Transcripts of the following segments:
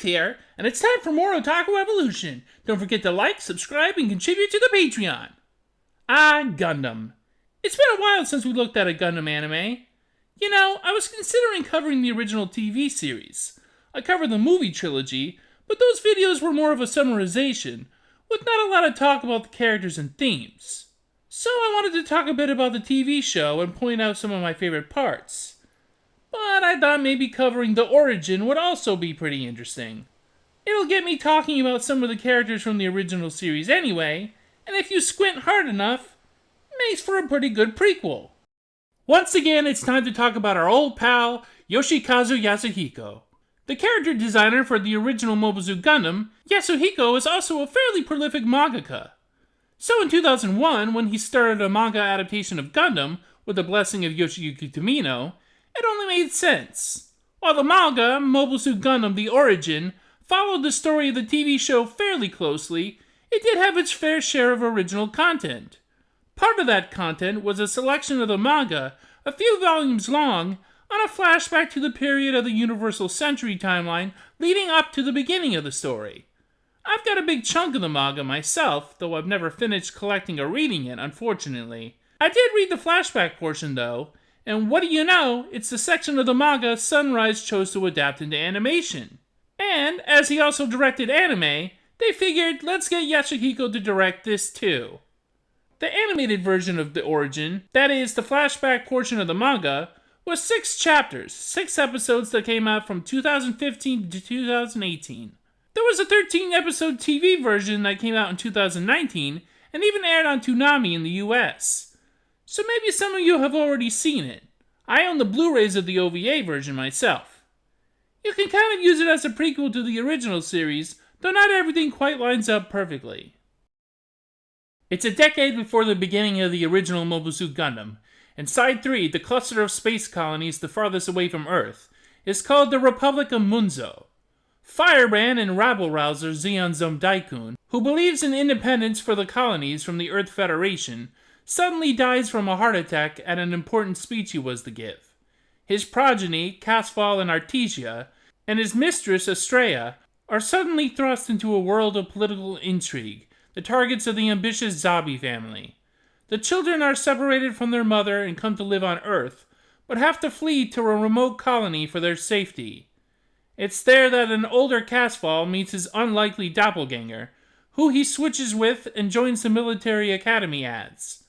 here, and it's time for more Otaku Evolution. Don't forget to like, subscribe, and contribute to the Patreon. Gundam. It's been a while since we looked at a Gundam anime. You know, I was considering covering the original TV series. I covered the movie trilogy, but those videos were more of a summarization, with not a lot of talk about the characters and themes. So I wanted to talk a bit about the TV show and point out some of my favorite parts. But I thought maybe covering the origin would also be pretty interesting. It'll get me talking about some of the characters from the original series anyway, and if you squint hard enough, makes for a pretty good prequel. Once again, it's time to talk about our old pal, Yoshikazu Yasuhiko. The character designer for the original Mobile Suit Gundam, Yasuhiko is also a fairly prolific mangaka. So in 2001, when he started a manga adaptation of Gundam, with the blessing of Yoshiyuki Tomino, it only made sense. While the manga, Mobile Suit Gundam The Origin, followed the story of the TV show fairly closely, it did have its fair share of original content. Part of that content was a selection of the manga, a few volumes long, on a flashback to the period of the Universal Century timeline leading up to the beginning of the story. I've got a big chunk of the manga myself, though I've never finished collecting or reading it, unfortunately. I did read the flashback portion though, and what do you know, it's the section of the manga Sunrise chose to adapt into animation. And, as he also directed anime, they figured, let's get Yasuhiko to direct this too. The animated version of The Origin, that is, the flashback portion of the manga, was 6 chapters, 6 episodes that came out from 2015 to 2018. There was a 13-episode TV version that came out in 2019, and even aired on Toonami in the US. So maybe some of you have already seen it. I own the Blu-rays of the OVA version myself. You can kind of use it as a prequel to the original series, though not everything quite lines up perfectly. It's a decade before the beginning of the original Mobile Suit Gundam, and Side 3, the cluster of space colonies the farthest away from Earth, is called the Republic of Munzo. Firebrand and rabble-rouser Zeon Deikun, who believes in independence for the colonies from the Earth Federation, suddenly dies from a heart attack at an important speech he was to give. His progeny, Casval and Artesia, and his mistress, Estrella, are suddenly thrust into a world of political intrigue, the targets of the ambitious Zabi family. The children are separated from their mother and come to live on Earth, but have to flee to a remote colony for their safety. It's there that an older Casval meets his unlikely doppelganger, who he switches with and joins the military academy as.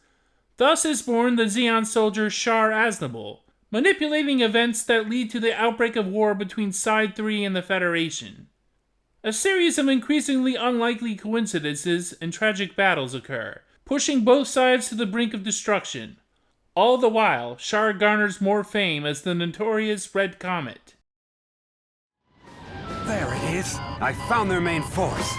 Thus is born the Zeon soldier Char Aznable, manipulating events that lead to the outbreak of war between Side 3 and the Federation. A series of increasingly unlikely coincidences and tragic battles occur, pushing both sides to the brink of destruction. All the while, Char garners more fame as the notorious Red Comet. There it is! I found their main force!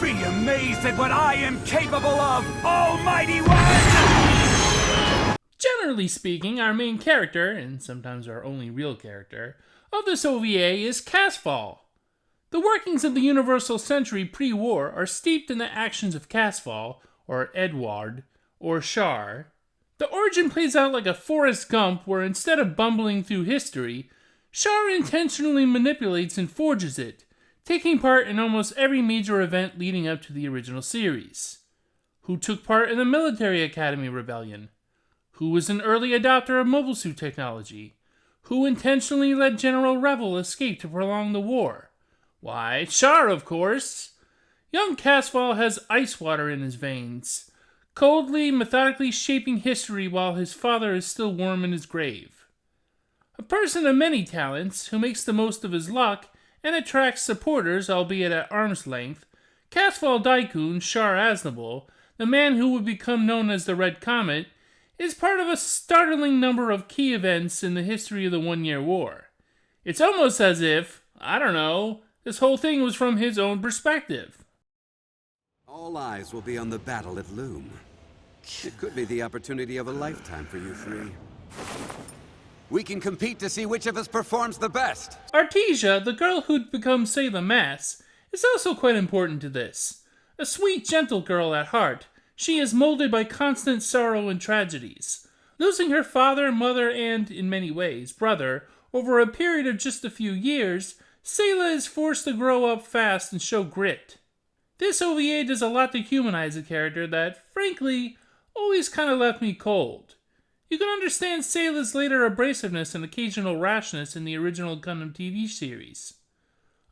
Be amazed at what I am capable of, Almighty One! Generally speaking, our main character, and sometimes our only real character, of this OVA is Casval. The workings of the Universal Century pre-war are steeped in the actions of Casval, or Edward, or Char. The origin plays out like a Forrest Gump where instead of bumbling through history, Char intentionally manipulates and forges it, taking part in almost every major event leading up to the original series. Who took part in the Military Academy Rebellion? Who was an early adopter of mobile suit technology? Who intentionally let General Revel escape to prolong the war? Why, Char, of course! Young Casval has ice water in his veins, coldly, methodically shaping history while his father is still warm in his grave. A person of many talents, who makes the most of his luck and attracts supporters, albeit at arm's length, Zeon Deikun, Char Aznable, the man who would become known as the Red Comet, is part of a startling number of key events in the history of the One-Year War. It's almost as if, I don't know, this whole thing was from his own perspective. All eyes will be on the battle at Loom. It could be the opportunity of a lifetime for you three. We can compete to see which of us performs the best. Artesia, the girl who'd become Sailor Mass, is also quite important to this. A sweet, gentle girl at heart, she is molded by constant sorrow and tragedies. Losing her father, mother, and, in many ways, brother, over a period of just a few years, Sayla is forced to grow up fast and show grit. This OVA does a lot to humanize a character that, frankly, always kind of left me cold. You can understand Sayla's later abrasiveness and occasional rashness in the original Gundam TV series.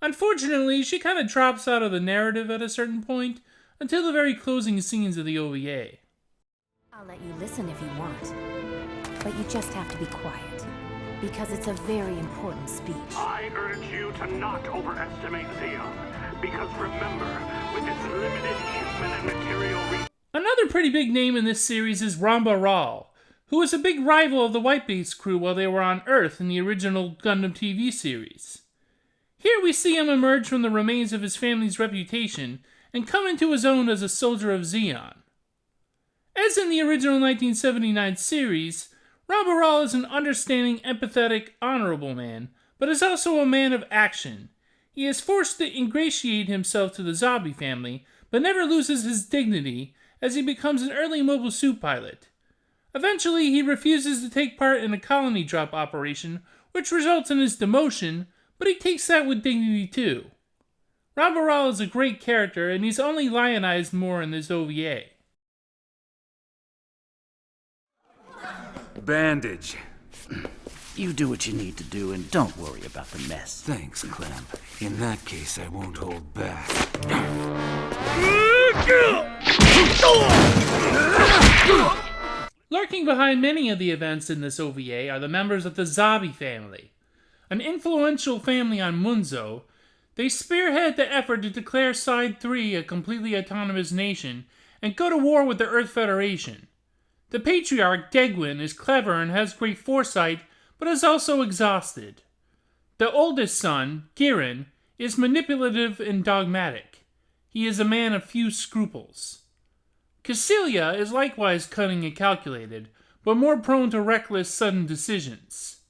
Unfortunately, she kind of drops out of the narrative at a certain point until the very closing scenes of the OVA. I'll let you listen if you want, but you just have to be quiet, because it's a very important speech. I urge you to not overestimate Zeon, because remember, with its limited human and material Another pretty big name in this series is Ramba Ral, who was a big rival of the White Base crew while they were on Earth in the original Gundam TV series. Here we see him emerge from the remains of his family's reputation and come into his own as a soldier of Zeon. As in the original 1979 series, Ramba Ral is an understanding, empathetic, honorable man, but is also a man of action. He is forced to ingratiate himself to the Zabi family, but never loses his dignity as he becomes an early mobile suit pilot. Eventually, he refuses to take part in a colony drop operation, which results in his demotion, but he takes that with dignity too. Ramba Ral is a great character, and he's only lionized more in this OVA. Bandage. You do what you need to do and don't worry about the mess. Thanks, Clem. In that case, I won't hold back. Lurking behind many of the events in this OVA are the members of the Zabi family. An influential family on Munzo, they spearhead the effort to declare Side 3 a completely autonomous nation and go to war with the Earth Federation. The patriarch, Deikun, is clever and has great foresight, but is also exhausted. The oldest son, Girin, is manipulative and dogmatic. He is a man of few scruples. Cassilia is likewise cunning and calculated, but more prone to reckless, sudden decisions.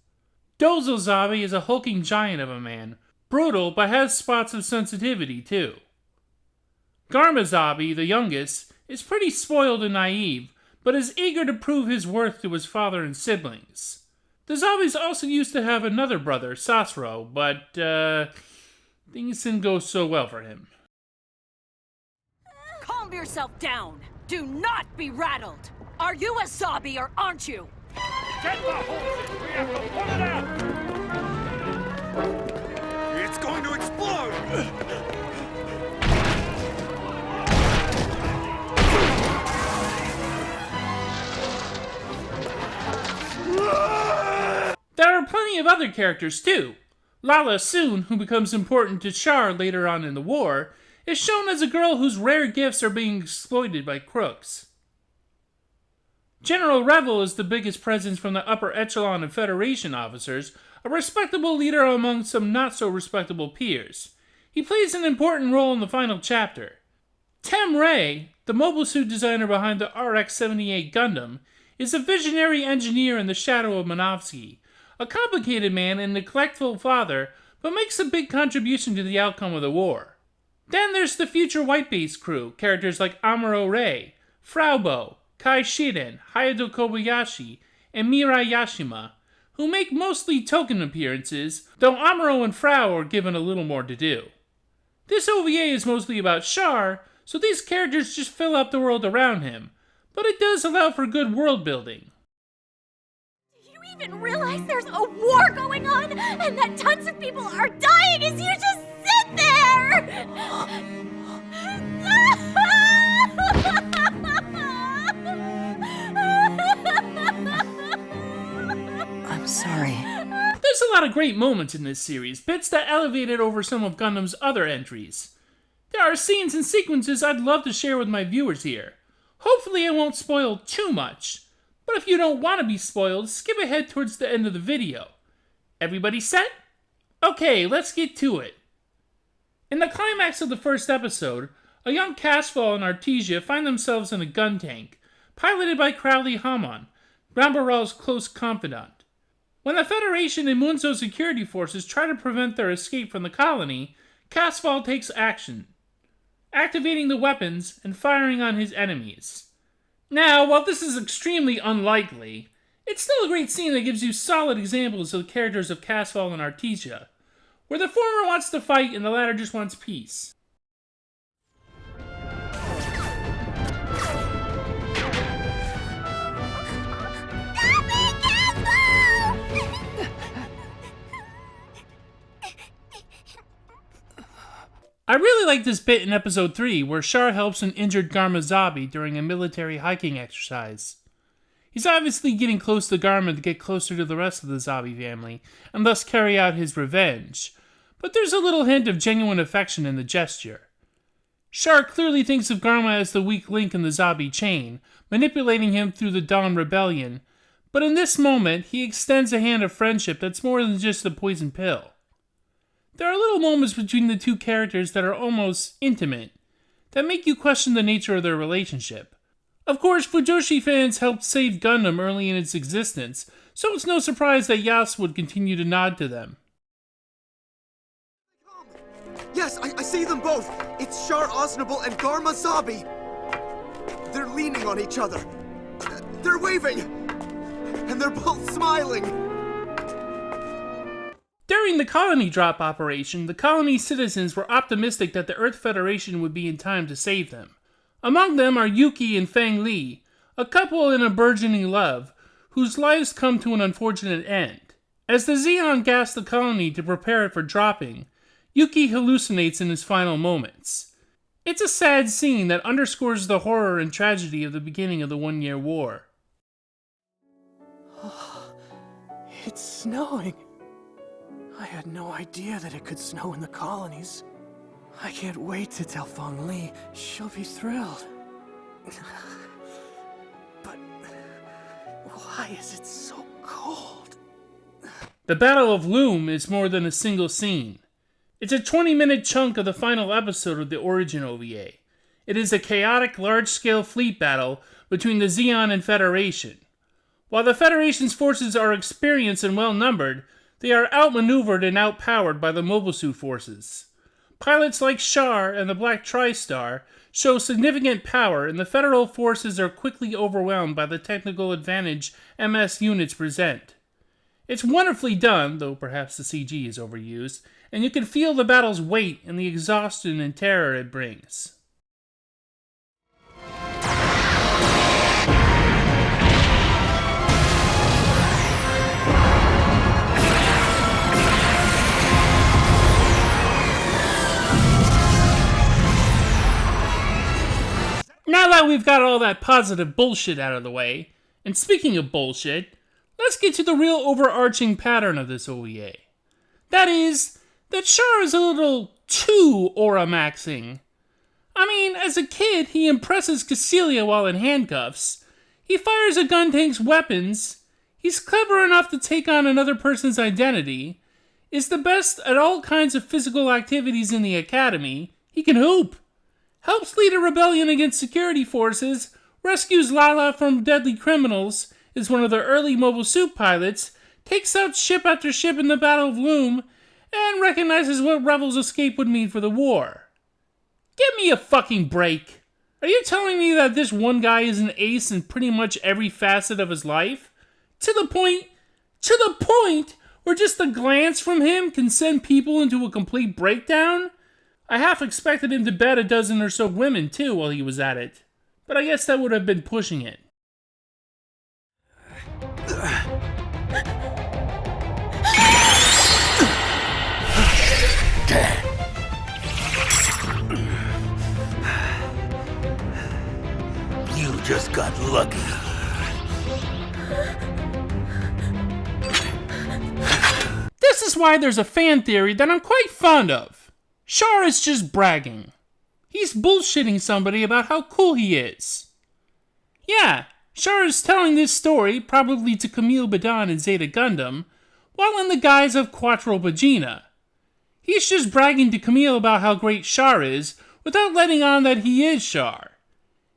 Dozo Zabi is a hulking giant of a man, brutal but has spots of sensitivity too. Garma Zabi, the youngest, is pretty spoiled and naive, but is eager to prove his worth to his father and siblings. The Zabis also used to have another brother, Sasro, but things didn't go so well for him. Calm yourself down! Do not be rattled! Are you a Zabi or aren't you? Get the horses! We have to pull it out! It's going to explode! There are plenty of other characters too. Lala Soon, who becomes important to Char later on in the war, is shown as a girl whose rare gifts are being exploited by crooks. General Revel is the biggest presence from the upper echelon of Federation officers, a respectable leader among some not-so-respectable peers. He plays an important role in the final chapter. Tem Ray, the mobile suit designer behind the RX-78 Gundam, is a visionary engineer in the shadow of Monofsky, a complicated man and neglectful father, but makes a big contribution to the outcome of the war. Then there's the future White Base crew, characters like Amuro Ray, Fraubo, Kai Shiren, Hayato Kobayashi, and Mirai Yashima, who make mostly token appearances, though Amuro and Frau are given a little more to do. This OVA is mostly about Char, so these characters just fill up the world around him, but it does allow for good world building. Do you even realize there's a war going on and that tons of people are dying as you just sit there? I'm sorry. There's a lot of great moments in this series, bits that elevate it over some of Gundam's other entries. There are scenes and sequences I'd love to share with my viewers here. Hopefully I won't spoil too much, but if you don't want to be spoiled, skip ahead towards the end of the video. Everybody set? Okay, let's get to it. In the climax of the first episode, a young Casval and Artesia find themselves in a gun tank, piloted by Crowley Hammond, Ramba Ral's close confidant. When the Federation and Munzo security forces try to prevent their escape from the colony, Casval takes action. activating the weapons and firing on his enemies. Now, while this is extremely unlikely, it's still a great scene that gives you solid examples of the characters of Casval and Artesia, where the former wants to fight and the latter just wants peace. I really like this bit in episode 3 where Char helps an injured Garma Zabi during a military hiking exercise. He's obviously getting close to Garma to get closer to the rest of the Zabi family, and thus carry out his revenge, but there's a little hint of genuine affection in the gesture. Char clearly thinks of Garma as the weak link in the Zabi chain, manipulating him through the Dawn Rebellion, but in this moment, he extends a hand of friendship that's more than just a poison pill. There are little moments between the two characters that are almost intimate, that make you question the nature of their relationship. Of course, Fujoshi fans helped save Gundam early in its existence, so it's no surprise that Yas would continue to nod to them. Yes, I see them both! It's Char Aznable and Garma Zabi! They're leaning on each other. They're waving! And they're both smiling! During the colony drop operation, the colony citizens were optimistic that the Earth Federation would be in time to save them. Among them are Yuki and Fang Li, a couple in a burgeoning love, whose lives come to an unfortunate end. As the Zeon gas the colony to prepare it for dropping, Yuki hallucinates in his final moments. It's a sad scene that underscores the horror and tragedy of the beginning of the 1 Year War. It's snowing. I had no idea that it could snow in the colonies. I can't wait to tell Feng Li. She'll be thrilled. But why is it so cold? The Battle of Loom is more than a single scene. It's a 20-minute chunk of the final episode of the Origin OVA. It is a chaotic, large-scale fleet battle between the Zeon and Federation. While the Federation's forces are experienced and well-numbered, they are outmaneuvered and outpowered by the Mobile Suit forces. Pilots like Char and the Black Tri-Star show significant power, and the Federal forces are quickly overwhelmed by the technical advantage MS units present. It's wonderfully done, though perhaps the CG is overused, and you can feel the battle's weight and the exhaustion and terror it brings. Now that we've got all that positive bullshit out of the way, and speaking of bullshit, let's get to the real overarching pattern of this OVA. That is, that Char is a little too aura-maxing. I mean, as a kid, he impresses Cassilia while in handcuffs. He fires a gun tank's weapons. He's clever enough to take on another person's identity. Is the best at all kinds of physical activities in the academy. He can hoop. Helps lead a rebellion against security forces, rescues Lala from deadly criminals, is one of the early Mobile Suit pilots, takes out ship after ship in the Battle of Loom, and recognizes what Rebels' escape would mean for the war. Give me a fucking break. Are you telling me that this one guy is an ace in pretty much every facet of his life? To the point where just a glance from him can send people into a complete breakdown? I half expected him to bed a dozen or so women, too, while he was at it. But I guess that would have been pushing it. You just got lucky. This is why there's a fan theory that I'm quite fond of. Char is just bragging. He's bullshitting somebody about how cool he is. Yeah, Char is telling this story, probably to Camille Badan and Zeta Gundam, while in the guise of Quattro Pagina. He's just bragging to Camille about how great Char is, without letting on that he is Char.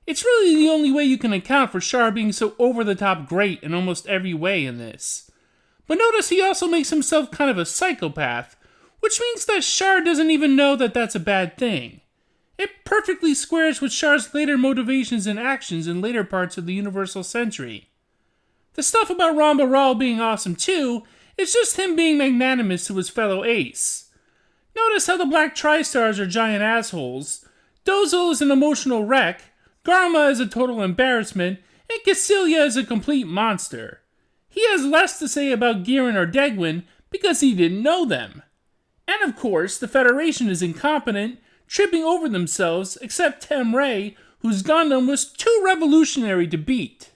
It's really the only way you can account for Char being so over-the-top great in almost every way in this. But notice he also makes himself kind of a psychopath, which means that Char doesn't even know that that's a bad thing. It perfectly squares with Char's later motivations and actions in later parts of the Universal Century. The stuff about Ramba Ral being awesome too is just him being magnanimous to his fellow ace. Notice how the Black Tri-Stars are giant assholes, Dozel is an emotional wreck, Garma is a total embarrassment, and Cassilia is a complete monster. He has less to say about Giran or Degwin because he didn't know them. And of course, the Federation is incompetent, tripping over themselves, except Temray, whose Gundam was too revolutionary to beat.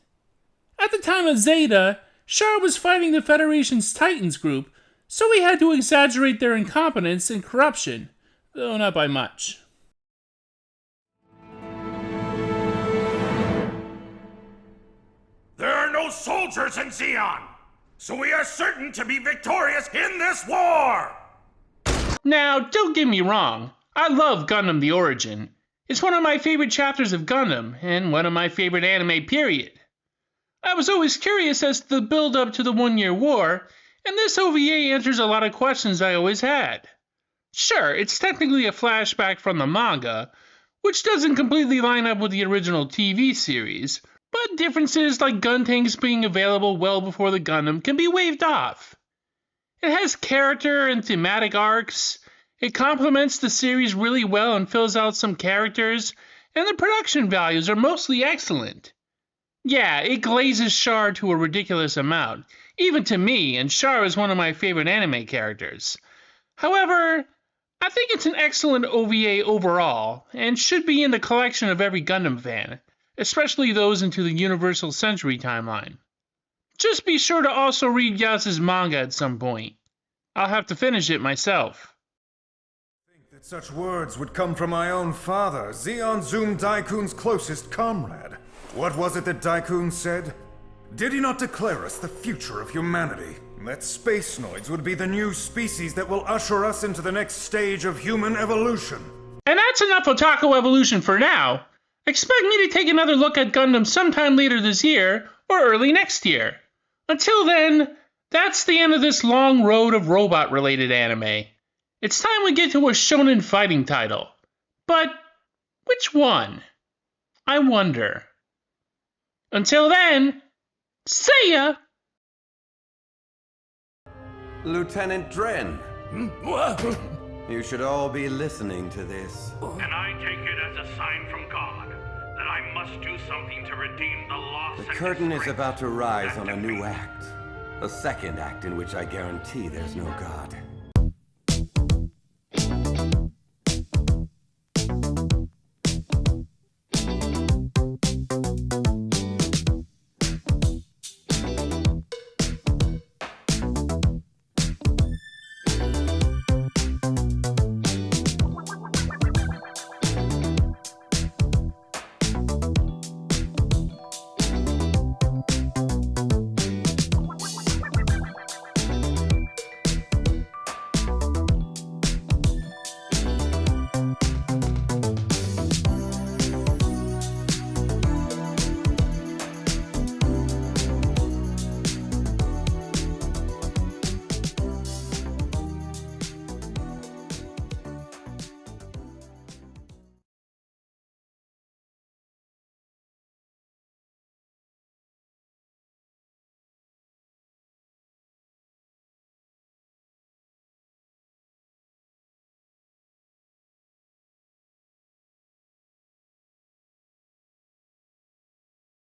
At the time of Zeta, Char was fighting the Federation's Titans group, so he had to exaggerate their incompetence and corruption, though not by much. There are no soldiers in Zeon, so we are certain to be victorious in this war! Now, don't get me wrong, I love Gundam The Origin. It's one of my favorite chapters of Gundam, and one of my favorite anime period. I was always curious as to the build-up to the 1-year war, and this OVA answers a lot of questions I always had. Sure, it's technically a flashback from the manga, which doesn't completely line up with the original TV series, but differences like gun tanks being available well before the Gundam can be waved off. It has character and thematic arcs, it complements the series really well and fills out some characters, and the production values are mostly excellent. Yeah, it glazes Char to a ridiculous amount, even to me, and Char is one of my favorite anime characters. However, I think it's an excellent OVA overall, and should be in the collection of every Gundam fan, especially those into the Universal Century timeline. Just be sure to also read Yas's manga at some point. I'll have to finish it myself. I think that such words would come from my own father, Zeon Daikun's closest comrade. What was it that Daikun said? Did he not declare us the future of humanity? That Spacenoids would be the new species that will usher us into the next stage of human evolution. And that's enough Otaku evolution for now. Expect me to take another look at Gundam sometime later this year, or early next year. Until then, that's the end of this long road of robot-related anime. It's time we get to a shonen fighting title. But which one? I wonder. Until then, see ya! Lieutenant Dren. You should all be listening to this. And I take it as a sign from God that I must do something to redeem the loss. The curtain is about to rise on a new act. A second act in which I guarantee there's no God.